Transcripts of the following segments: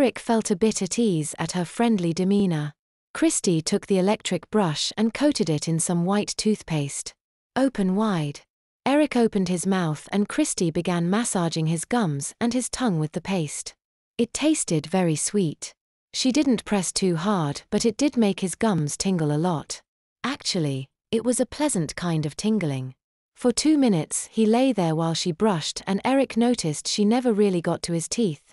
Eric felt a bit at ease at her friendly demeanor. Christy took the electric brush and coated it in some white toothpaste. Open wide. Eric opened his mouth and Christy began massaging his gums and his tongue with the paste. It tasted very sweet. She didn't press too hard, but it did make his gums tingle a lot. Actually, it was a pleasant kind of tingling. For 2 minutes he lay there while she brushed, and Eric noticed she never really got to his teeth.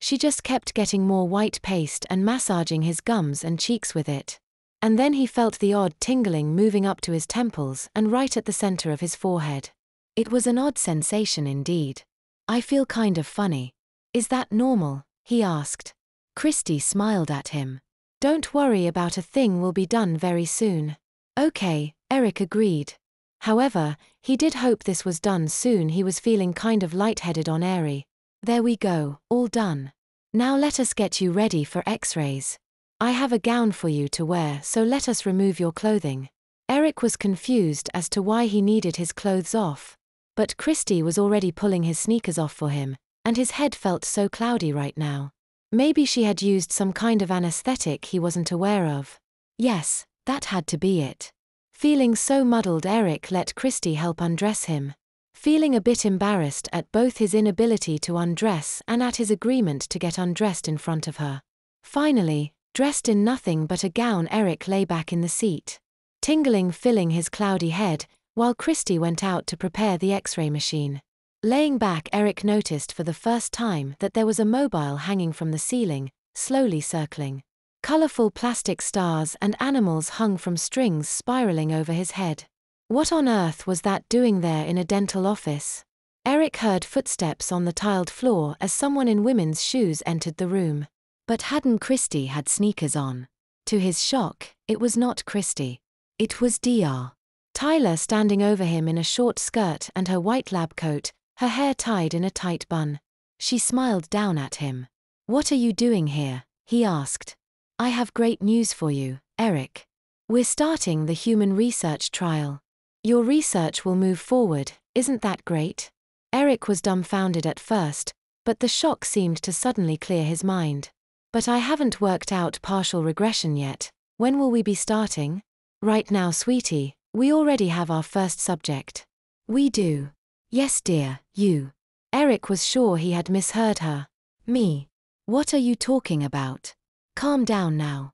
She just kept getting more white paste and massaging his gums and cheeks with it. And then he felt the odd tingling moving up to his temples and right at the center of his forehead. It was an odd sensation indeed. I feel kind of funny. Is that normal? He asked. Christy smiled at him. Don't worry about a thing, will be done very soon. Okay, Eric agreed. However, he did hope this was done soon. He was feeling kind of lightheaded on Airy. There we go, all done. Now let us get you ready for X-rays. I have a gown for you to wear, so let us remove your clothing. Eric was confused as to why he needed his clothes off. But Christy was already pulling his sneakers off for him, and his head felt so cloudy right now. Maybe she had used some kind of anesthetic he wasn't aware of. Yes, that had to be it. Feeling so muddled, Eric let Christy help undress him. Feeling a bit embarrassed at both his inability to undress and at his agreement to get undressed in front of her. Finally, dressed in nothing but a gown, Eric lay back in the seat. Tingling filling his cloudy head, while Christy went out to prepare the X-ray machine. Laying back, Eric noticed for the first time that there was a mobile hanging from the ceiling, slowly circling. Colorful plastic stars and animals hung from strings spiraling over his head. What on earth was that doing there in a dental office? Eric heard footsteps on the tiled floor as someone in women's shoes entered the room. But hadn't Christy had sneakers on? To his shock, it was not Christy. It was Dr. Tyler standing over him in a short skirt and her white lab coat, her hair tied in a tight bun. She smiled down at him. What are you doing here? He asked. I have great news for you, Eric. We're starting the human research trial. Your research will move forward, isn't that great? Eric was dumbfounded at first, but the shock seemed to suddenly clear his mind. But I haven't worked out partial regression yet. When will we be starting? Right now, sweetie, we already have our first subject. We do. Yes, dear, you. Eric was sure he had misheard her. Me. What are you talking about? Calm down now.